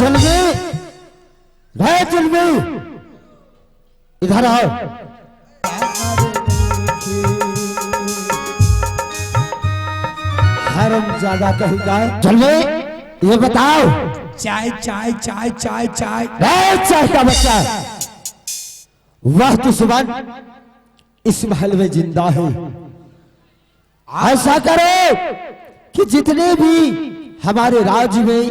जुल्मी, भाई जुल्मी, इधर आओ। हरामजादा कहीं जाए। जुल्मी, ये बताओ। चाय चाय चाय चाय चाय। चाय का बच्चा, वह दुश्मन इस महल में जिंदा है। ऐसा करो कि जितने भी हमारे राज्य में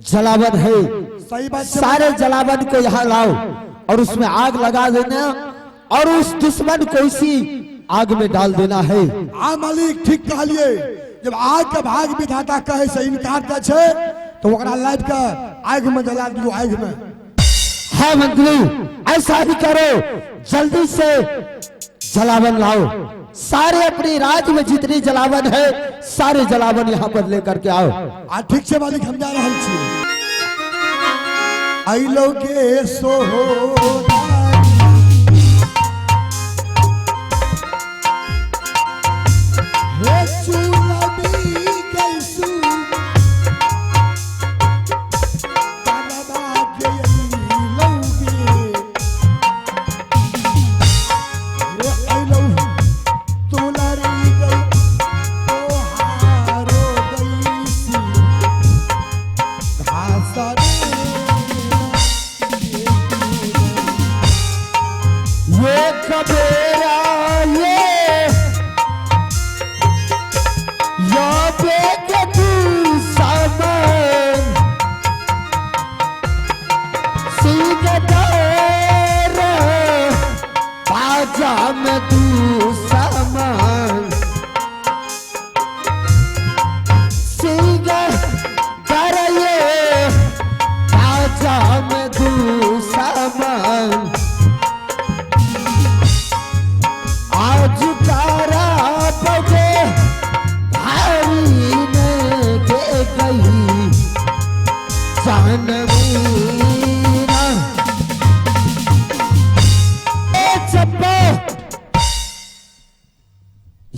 जलावन है, सही बात, सारे जलावन को यहाँ लाओ और उसमें आग लगा देना और उस दुश्मन को इसी आग में डाल देना है। हाँ मालिक, ठीक कहलिए। जब आग का भाग विधाता कहे से इनकार कर छे तो ओकरा लाइट का आग में जला दियो, आग में। हाँ मंत्री, ऐसा ही करो, जल्दी से जलावन लाओ। सारे अपने राज्य में जितनी जलावन है सारे जलावन यहाँ पर लेकर के आओ। ठीक से मालिक, हम जा रहे छी। आई लो के सो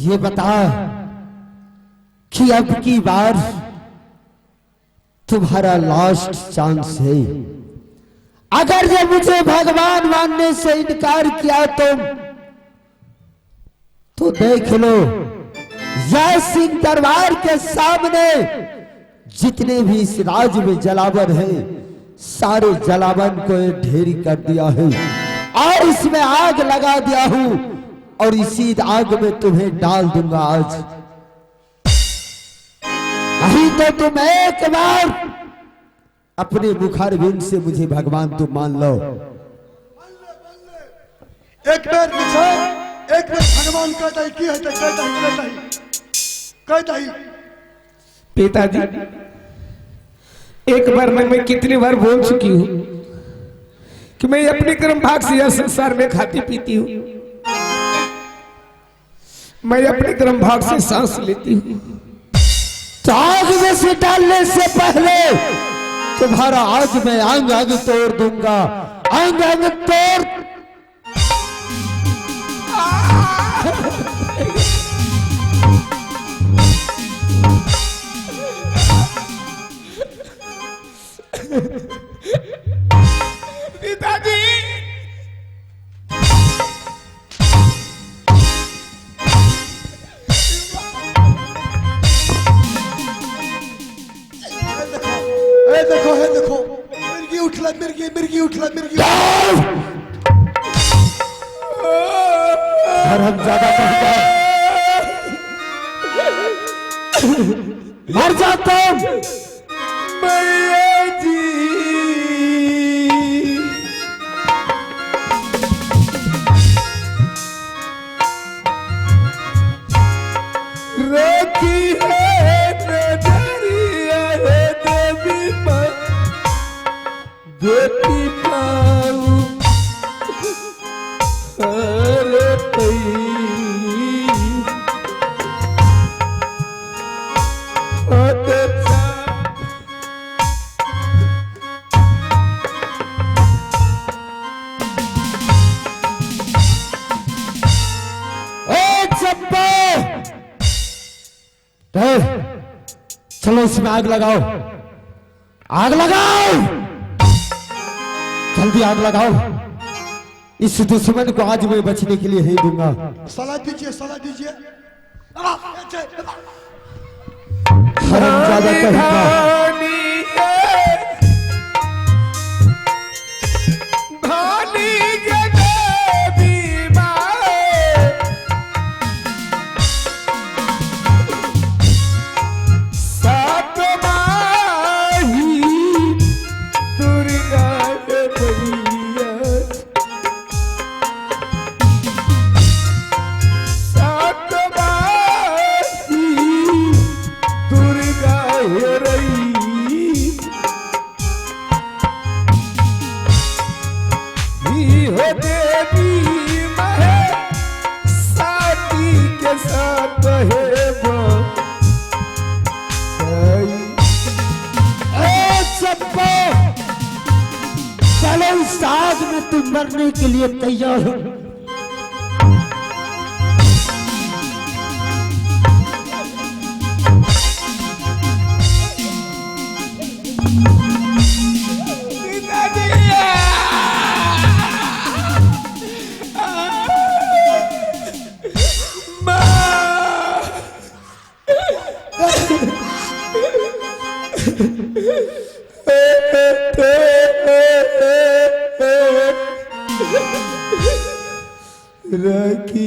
ये बता कि अब की बार तुम्हारा लास्ट चांस है। अगर ये मुझे भगवान मानने से इनकार किया तो देख लो, जय सिंह दरबार के सामने जितने भी इस राज्य में जलावन है सारे जलावन को ढेरी कर दिया है और इसमें आग लगा दिया हूं और इसी आग में तुम्हें डाल दूंगा आज। अभी तो तुम एक बार अपने मुखारबिंद से मुझे भगवान तुम मान लो। एक बार पूछो, एक बार भगवान कहता है कि है तो कहता ही पिताजी, एक बार मैं कितनी बार बोल चुकी हूँ कि मैं अपने कर्म भाग से यह संसार में खाती पीती हूँ, मैं अपने कर्म भाग से सांस लेती हूँ। तो आग में से डालने से पहले तुम्हारा आज मैं अंग अंग तोड़ दूंगा, अंग अंग तोड़। पिताजी, देखो है, देखो मिर्गी उठला, मिर्गी उठला, मिर्गी। हरामजादा कहता है, मर जा तुम। मैया जी, रोकी है नजरिया है देवी माँ, बेटी पाऊ अरे पई चलो इसमें आग लगाओ। आग लगाओ, जल्दी आग लगाओ। इस दुश्मन को आज मैं बचने के लिए ही दूंगा। सलाह दीजिए, सलाह दीजिए। हरामजादा कहेगा। तुम मरने के लिए तैयार हो। राखी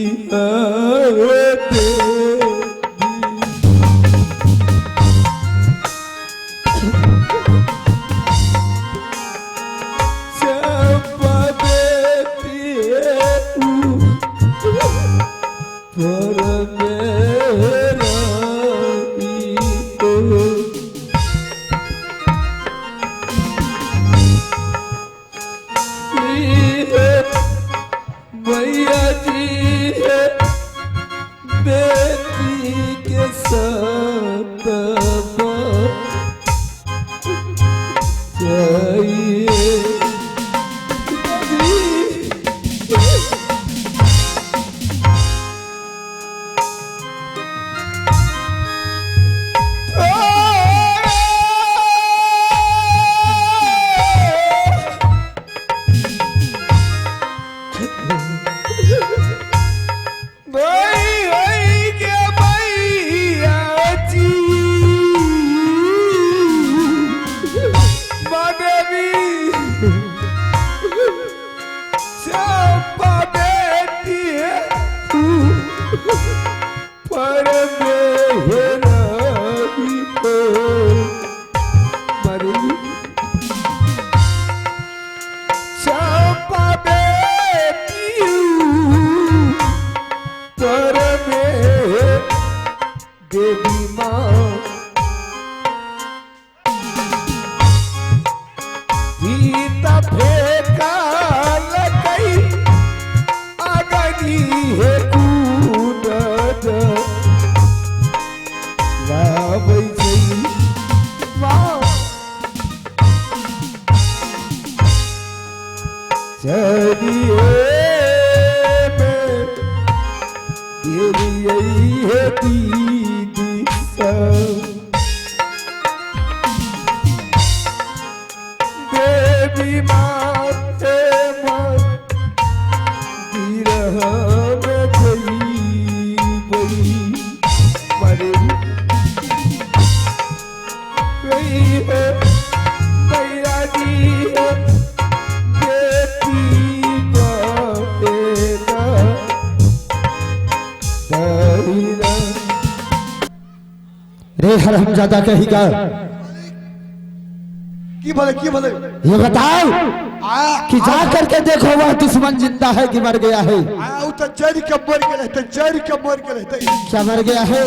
रे हरामजादा कहेगा। की भले ये बताओ कि जा करके देखो वह दुश्मन जिंदा है कि मर गया है। तो जर के मर के रहते क्या मर गया है?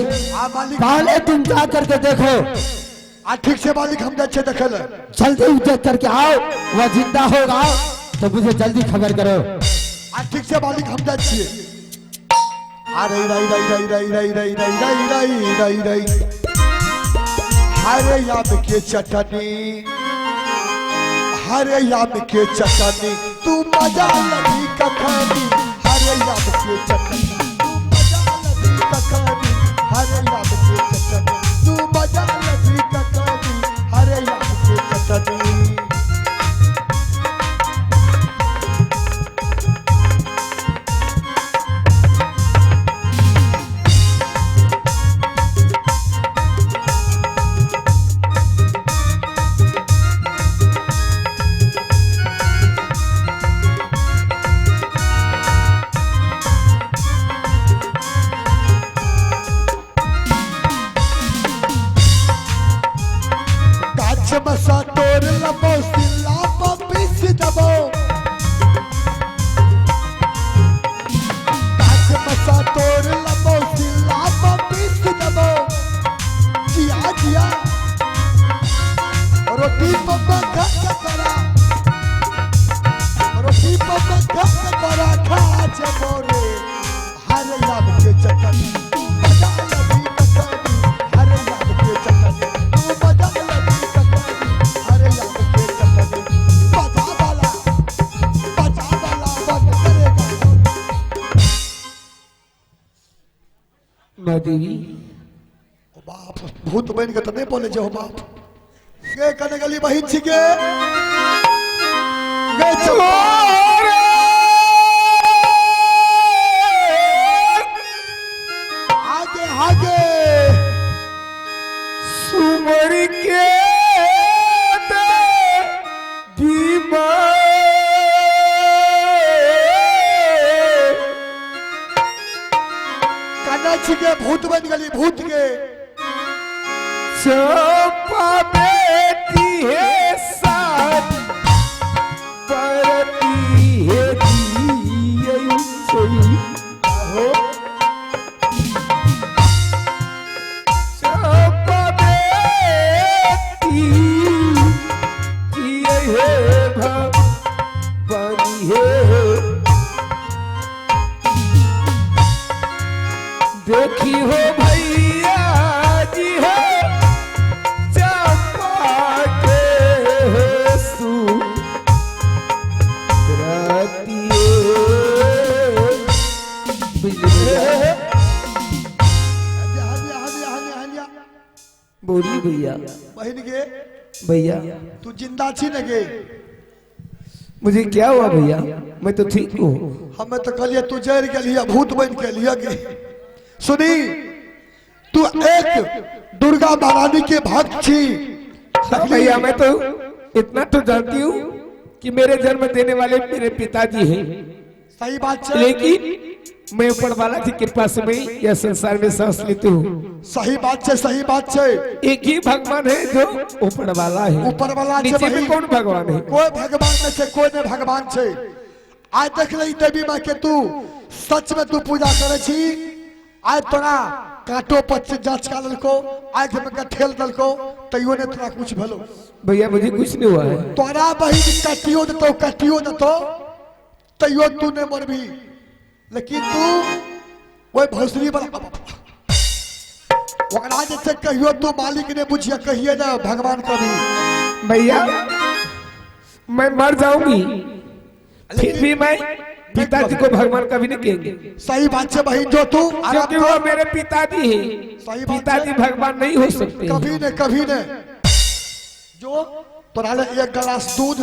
पहले तुम जा करके देखो। ठीक से मालिक, हम अच्छे दखल जल्दी देख करके आओ, वह जिंदा होगा तो मुझे जल्दी खबर करो। ठीक से मालिक, हम अच्छे। हरे याद के चटनी, हरे याद के चटनी, तू मजा लगी कखानी। हरे याद के चटनी, तू मजा लगी कखानी। हरे याद के चटनी, तू मजा लगी कखानी। हरे याद के चटनी। मसा तोर लबो सिला पपीस दबो पाँच मसा तोर लबो सिला पपीस दबो जिया जिया रोटी पप्पा खा करा रोटी पप्पा खा करा खा जमोरे हर लब के चक्कर मजा लगी ककड़ी हर लब के चक्कर तू मजा लगी ककड़ी हर लब के चक्कर बजा वाला बंद करेगा माँ देवी ओ बाप भूत बन के तो नहीं बोले जो बाप गे कने गली बहिन छी गे आगे आगे सुमर के कने छी गे भूत बन गली भूत के चंपा बेटी है साथ परती है दिए सही हो चंपा बेटी है भवानी है देखी हो भैया जी है बोली भैया बहन गे भैया तू जिंदा छी न गे मुझे क्या हुआ भैया मैं तो ठीक हूँ हमें तो कहलिए तू जर गलिया भूत बन के लिया गे सुनी तू एक दुर्गा महारानी के भक्त छी हाँ भैया मैं तो इतना तो जानती हूँ कि मेरे जन्म देने वाले मेरे पिताजी हैं सही बात है लेकिन मैं ऊपर वाला की कृपा से मैं यह संसार में सांस लेती हूँ सही बात है एक ही भगवान है जो ऊपर वाला है ऊपर वाला नीचे में कौन भगवान है कोई भगवान नहीं है कोई नहीं भगवान है आज देख रही देवी माँ के तू सच में तू पूजा करे छी आज तोरा कांटो पर जांच का ललको आज में ठेल दलको तैयो ने तोरा कुछ भलो भैया मुझे कुछ नहीं हुआ है तोरा बहिन कटियो दतो तैयो तू ने मर भी लेकिन तू वो भोसड़ी वाला वकरा जैसे कहियो तू मालिक ने बुझिया कहिए ना भगवान कभी भैया मैं मर जाऊंगी फिर भी मैं पिताजी को भगवान कभी नहीं कहेंगे सही बात है बहन जो तू क्योंकि वो मेरे पिताजी हैं सही बात पिताजी भगवान नहीं हो सकते कभी ने जो तोरा एक गिलास दूध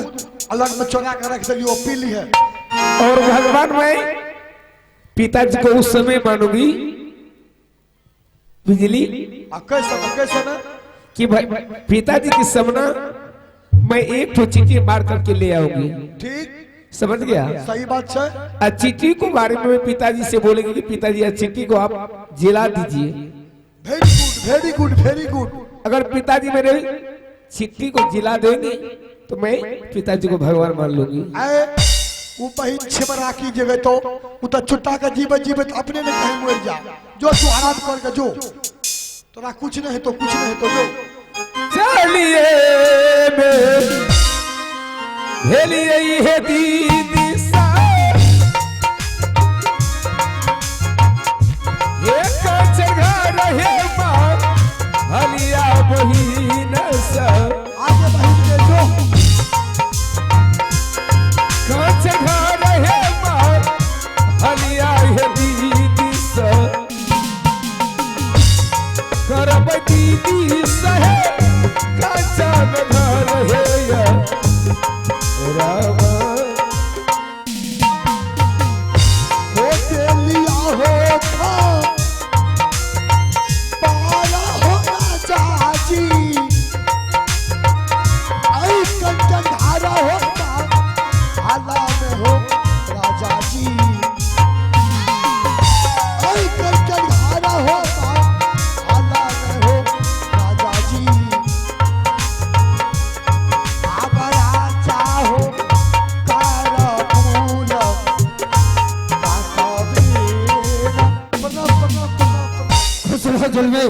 अलग में चुरा कर रख दियो पी ली है और भगवान मैं पिताजी को उस समय मानूंगी बिजली कैसे ना कि पिताजी की सामना मैं एक तो चिट्ठी मार करके ले आऊंगी ठीक समझ गया सही बात है चिट्ठी को बारे में मैं पिताजी से बोलेंगे कि पिताजी चिट्ठी को आप जिला दीजिए वेरी गुड अगर पिताजी मेरे चिट्ठी को जिला देंगे तो मैं पिताजी को भगवान मान लूंगी वो बहन छिमरा की जगह तो उतना छुट्टा का जीवन तो अपने ने कहीं मर जा जो तू आराम करके जो तोरा कुछ नहीं तो जो चलिए भेलिए है दीदी सा ये कच्चे घर है माँ हलिया बहिन सा आगे बहन के जो कच्चे घर है माँ हलिया है दीदी सा करब दीदी सा है कच्चा घर है या रामा चलो जुल्मे